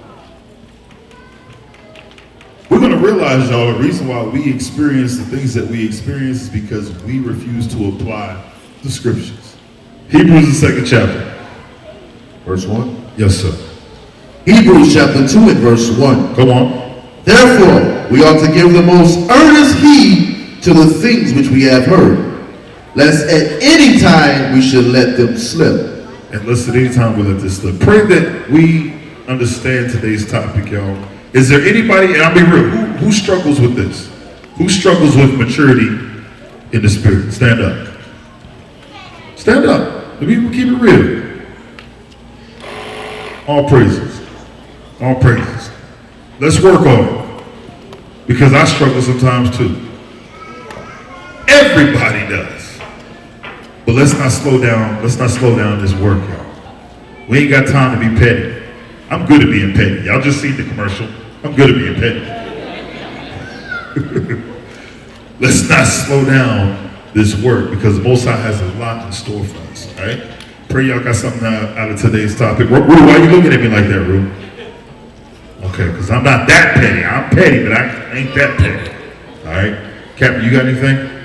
We're going to realize, y'all, the reason why we experience the things that we experience is because we refuse to apply the scriptures. Hebrews, the 2nd chapter. Verse 1? Yes, sir. Hebrews chapter 2 and verse 1. Come on. Therefore, we ought to give the most earnest heed to the things which we have heard, lest at any time we should let them slip. And lest at any time we let this slip. Pray that we understand today's topic, y'all. Is there anybody, and I'll be real, who struggles with this? Who struggles with maturity in the spirit? Stand up. Stand up. Let me keep it real. All praises. All praises. Let's work on it. Because I struggle sometimes too. Everybody does. But let's not slow down. Let's not slow down this work, y'all. We ain't got time to be petty. I'm good at being petty. Y'all just seen the commercial. I'm good at being petty. Let's not slow down this work because the Most High has a lot in store for us, all right? Pray y'all got something out of today's topic. Rue, why are you looking at me like that, Rue? Okay, because I'm not that petty. I'm petty, but I ain't that petty. All right? Captain, you got anything?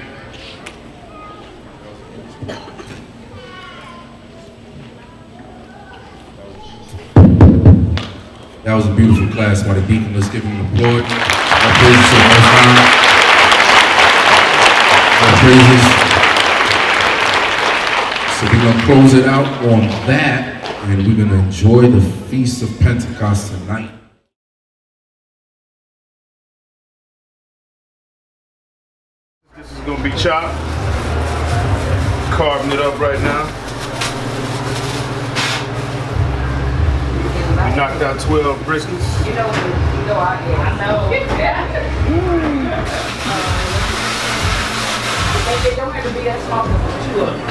That was a beautiful class by the deacon. Let's give him an applause. Our praises to the Most High. Our praises. So we're going to close it out on that, and we're going to enjoy the Feast of Pentecost tonight. This is going to be chopped. Carving it up right now. We knocked out 12 briskets. You know I know. They don't have to be that small. Two of them.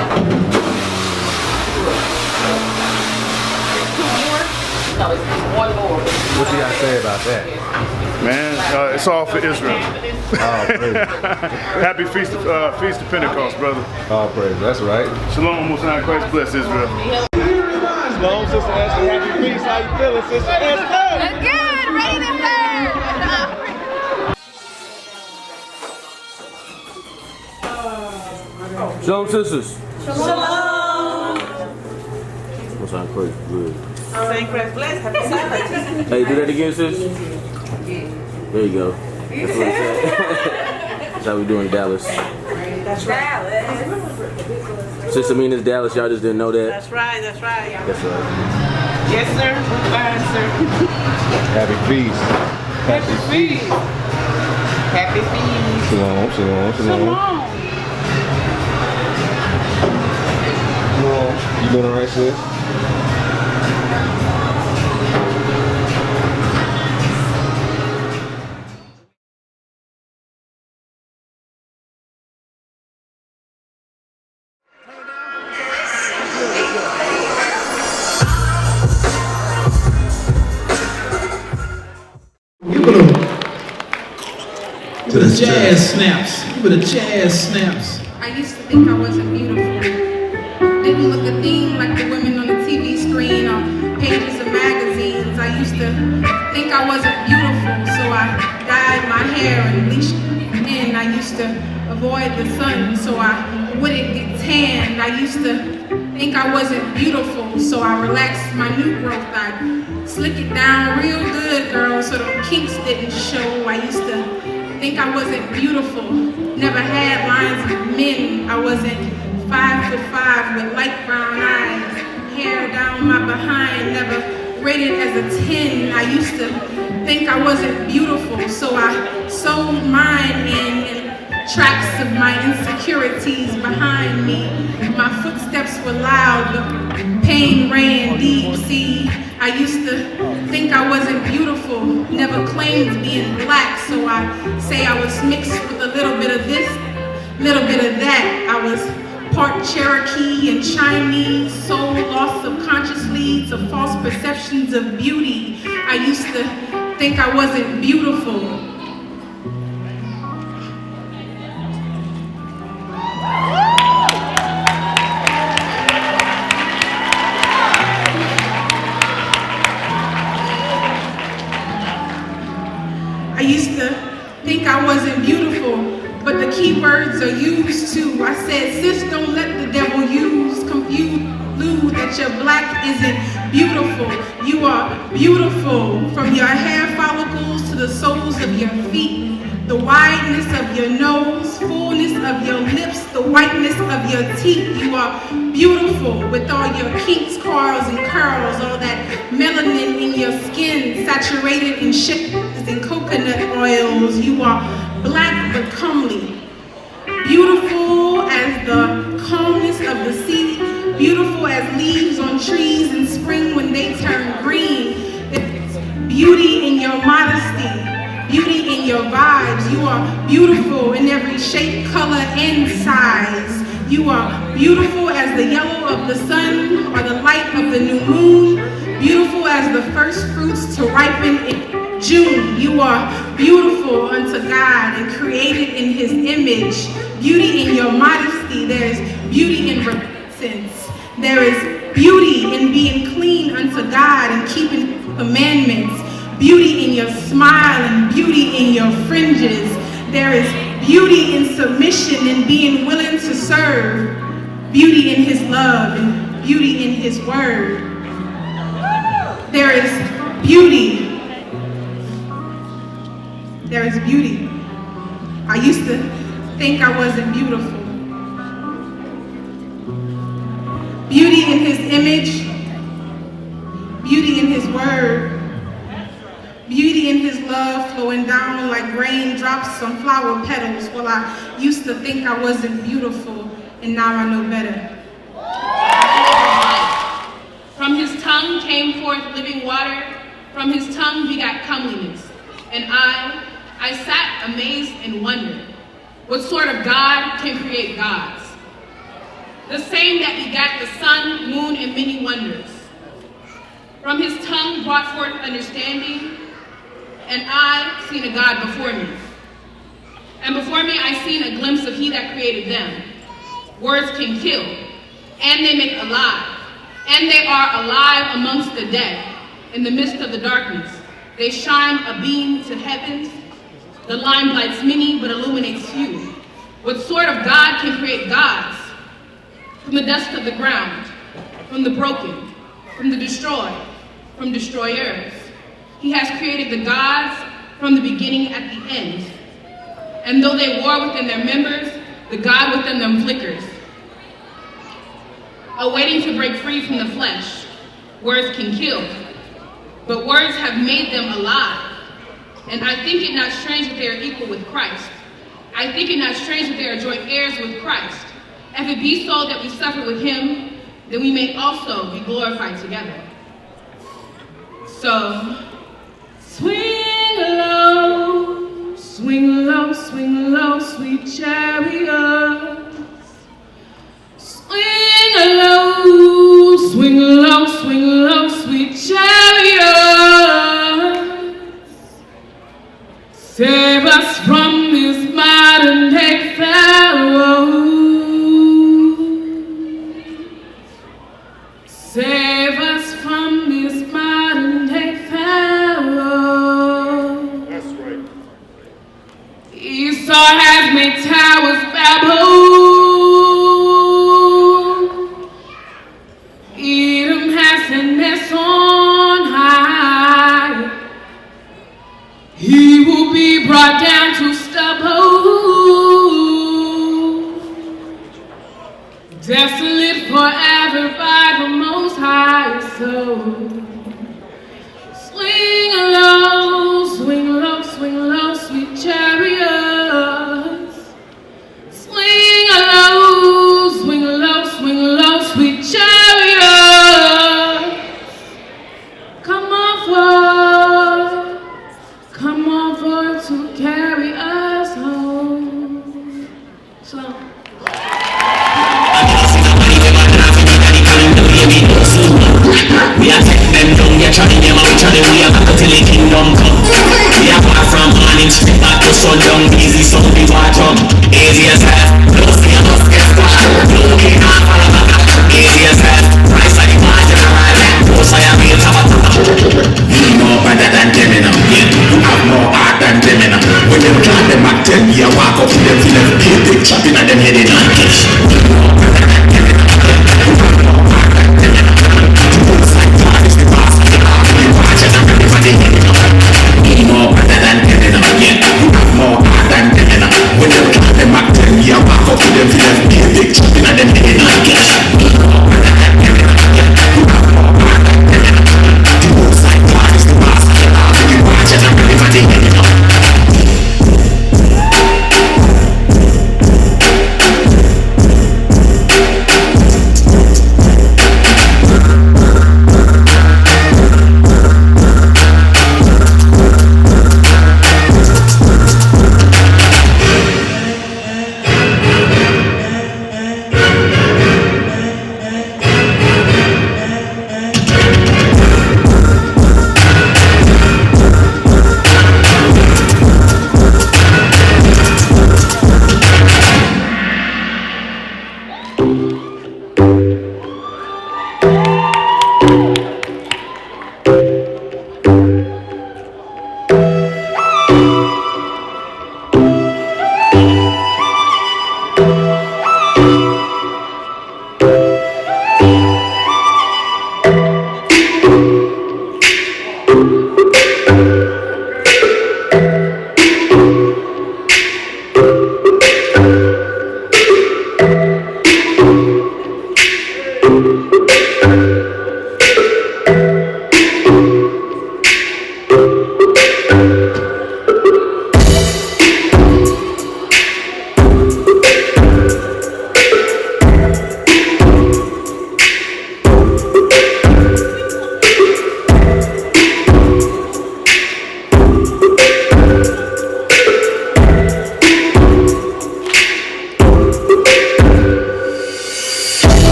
Two more? No, it's one more. What you gotta say about that? Man, it's all for Israel. Happy Feast of Pentecost, brother. All praise. That's right. Shalom, Most High Christ bless Israel. Shalom, Sister Esther. Happy Feast. How you feeling, Sister Esther? Good, ready to serve. Shalom, sisters. Shalom. What's our praise? Good. Saint Christ bless. Happy Sabbath. Hey, do that again, sis. There you go. That's what it said. That's how we do in Dallas. That's right. Sister Mina's Dallas. Y'all just didn't know that. That's right. That's right. That's right. Yes, sir. Fine, sir. Happy Feast. Happy feast. Happy feast. Shalom, shalom, shalom. You doing all right, sis? To the jazz snaps. Give it a jazz snaps. I used to think I wasn't beautiful. Didn't look a thing like the women on the TV screen or pages of magazines. I used to think I wasn't beautiful, so I dyed my hair and bleached in. I used to avoid the sun so I wouldn't get tanned. I used to think I wasn't beautiful, so I relaxed my new growth. I'd slick it down real good, girl, so the kinks didn't show. I used to think I wasn't beautiful, never had lines of men. I wasn't 5'5" with light brown eyes, hair down my behind, never rated as a 10. I used to think I wasn't beautiful, so I sewed mine in tracks of my insecurities behind me. My footsteps were loud, but pain ran deep. See, I used to think I wasn't beautiful, never claimed being black, so I say I was mixed with a little bit of this, little bit of that. I was part Cherokee and Chinese, soul lost subconsciously to false perceptions of beauty. I used to think I wasn't beautiful. I used to think I wasn't beautiful, but the key words are used too. I said, sis, don't let the devil confuse that your black isn't beautiful. You are beautiful, from your hair follicles to the soles of your feet, the wideness of your nose, fullness of your lips, the whiteness of your teeth. You are beautiful with all your kinks, coils, and curls, all that melanin in your skin, saturated in sugars and coconut oils. You are black but comely, beautiful as the calmness of the sea, beautiful as leaves on trees in spring when they turn green. There's beauty in your modesty, beauty in your vibes. You are beautiful in every shape, color, and size. You are beautiful as the yellow of the sun or the light of the new moon, beautiful as the first fruits to ripen in June. You are beautiful unto God and created in his image. Beauty in your modesty. There is beauty in repentance. There is beauty in being clean unto God and keeping commandments. Beauty in your smile and beauty in your fringes. There is beauty in submission and being willing to serve. Beauty in his love and beauty in his word. There is beauty. There is beauty. I used to think I wasn't beautiful. Beauty in his image. Beauty in his word. Beauty in his love flowing down like raindrops on flower petals. Well, I used to think I wasn't beautiful, and now I know better. From his tongue came forth living water. From his tongue begat comeliness. And I sat amazed and wondered. What sort of God can create gods? The same that begat the sun, moon, and many wonders. From his tongue brought forth understanding. And I seen a God before me. And before me I seen a glimpse of he that created them. Words can kill, and they make alive. And they are alive amongst the dead, in the midst of the darkness. They shine a beam to heavens. The light many, but illuminates few. What sort of God can create gods? From the dust of the ground, from the broken, from the destroyed, from destroyers. He has created the gods from the beginning at the end. And though they war within their members, the God within them flickers. Awaiting to break free from the flesh. Words can kill, but words have made them alive. And I think it not strange that they are equal with Christ. I think it not strange that they are joint heirs with Christ. If it be so that we suffer with him, then we may also be glorified together. So, swing low, swing low, swing low, sweet chariots. Swing low, swing low, swing low, sweet chariots. Save us from this modern day Pharaoh. Save us from this modern day Pharaoh. That's right. Esau has made towers babble. Edom has a nest on high. He will be brought down to stubble. Desolate forever by the Most High. So swing low, swing low, swing low, sweet chariots. Swing low, swing low, swing low, sweet chariots. Come on forth to carry us home. Shalom. We are taking them down, we are trying them out, we are back until the kingdom come. We are far from morning, straight back to sundown, easy, so we watch up. Easy as that, no fear, no get squashed. No king, no follow back, easy as that. Price like margin, alright, no say I'm here, you know better than them now, yeah. You have more art than them now. When them climb them back 10 years, walk up to them, feel them big, big chopping at them head in and kiss. You know better than them now, yeah. You have more art than them now. More better than them now, yeah. You have more art than them now. When them climb them back 10 years, walk up to them, feel them big, big chopping at them head in and kiss. You know better than them now, yeah. You have more art than them now. The whole side part is the past. You watch it and ready for the end now.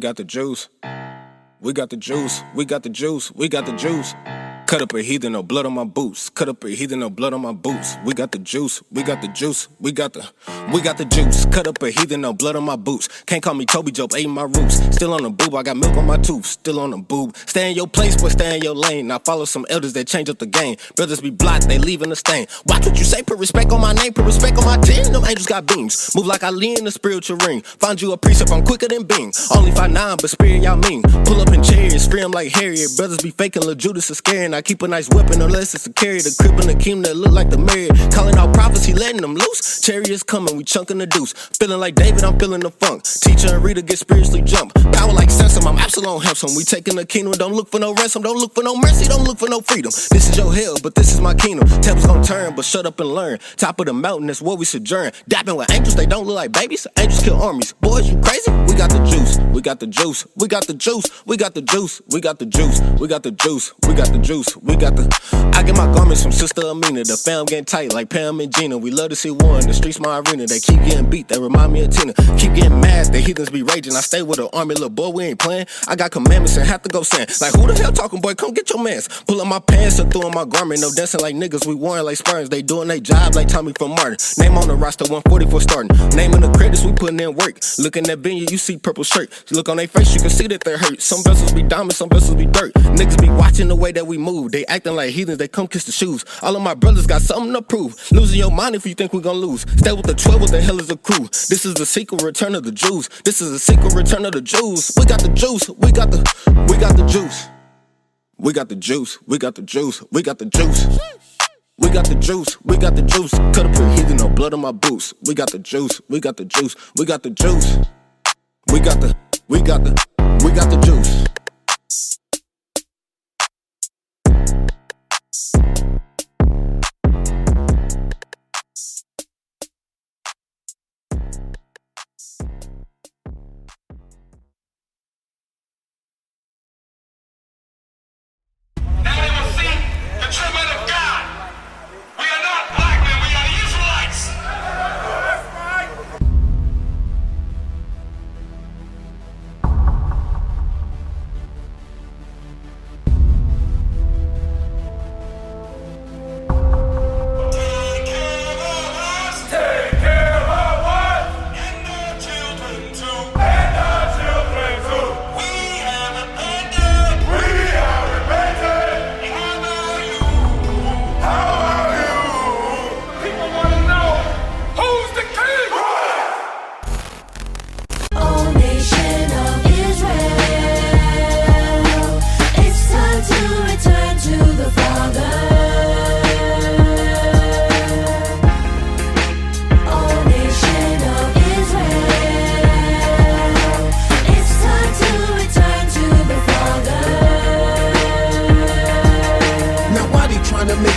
got the juice. We got the juice. We got the juice. We got the juice. Cut up a heathen, no blood on my boots. Cut up a heathen, no blood on my boots. We got the juice. We got the juice. We got the juice. Cut up a heathen, no blood on my boots. Can't call me Toby Joe, ate my roots. Still on the boob, I got milk on my tooth. Still on the boob. Stay in your place, but stay in your lane. Now follow some elders that change up the game. Brothers be blocked, they leaving a stain. Watch what you say, put respect on my name, put respect on my team. Them angels got beams. Move like I lean in the spiritual ring. Find you a precept, I'm quicker than Bing. Only 5'9", but spirit y'all mean. Pull up in chariots, free 'em like Harriet. Brothers be faking, Lil Judas is scary. I keep a nice weapon unless it's to carry. The crib and the kingdom that look like the Marriott. Calling out prophecy, letting them loose. Chariots coming, we chunking the deuce. Feeling like David, I'm feeling the funk. Teacher and reader get spiritually jumped. Power like Sansom, I'm Absalom Hempson. We taking the kingdom, don't look for no ransom. Don't look for no mercy, don't look for no freedom. This is your hell, but this is my kingdom. Tables gon' turn, but shut up and learn. Top of the mountain, that's where we sojourn. Dapping with angels, they don't look like babies. Angels kill armies. Boys, you crazy? We got the juice. We got the juice. We got the juice. We got the juice. We got the juice. We got the juice. We got the juice. We got the. I get my garments from Sister Amina. The fam getting tight like Pam and Gina. We love to see one. The streets my arena. They keep getting beat. They remind me of Tina. Keep getting mad. The heathens be raging. I stay with an army, little boy. We ain't playing. I got commandments and have to go sin. Like who the hell talking, boy? Come get your mans. Pull up my pants and throw in my garment. No dancing like niggas. We warring like Spartans. They doing their job like Tommy from Martin. Name on the roster 144 starting. Name in the credits. We putting in work. Looking at Benya, you see purple shirt. Look on their face, you can see that they're hurt. Some vessels be diamonds, some vessels be dirt. Niggas be watching the way that we move. They acting like heathens. They come kiss the shoes. All of my brothers got something to prove. Losing your mind if you think we gon' lose. Stay with the 12, what the hell is a crew? This is the sequel, return of the Jews. This is the sequel, return of the Jews. We got the juice, we got the juice. We got the juice, we got the juice, we got the juice. We got the juice, we got the juice. Cut up a heathen, no blood on my boots. We got the juice, we got the juice, we got the juice. We got the juice.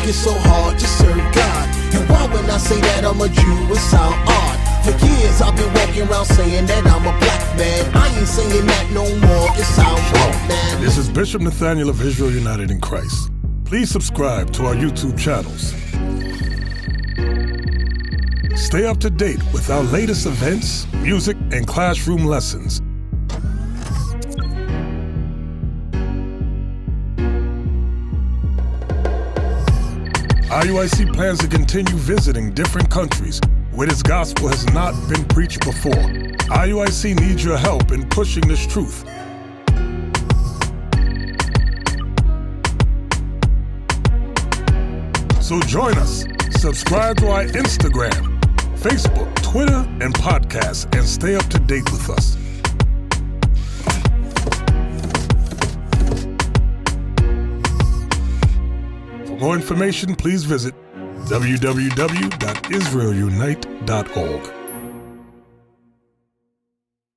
It's so hard to serve God. And why when I say that I'm a Jew, it sound odd. For years I've been walking around saying that I'm a black man. I ain't saying that no more, it sound wrong, man. This is Bishop Nathaniel of Israel United in Christ. Please subscribe to our YouTube channels. Stay up to date with our latest events, music, and classroom lessons. IUIC plans to continue visiting different countries where this gospel has not been preached before. IUIC needs your help in pushing this truth. So join us. Subscribe to our Instagram, Facebook, Twitter, and podcasts, and stay up to date with us. For more information, please visit www.israelunite.org.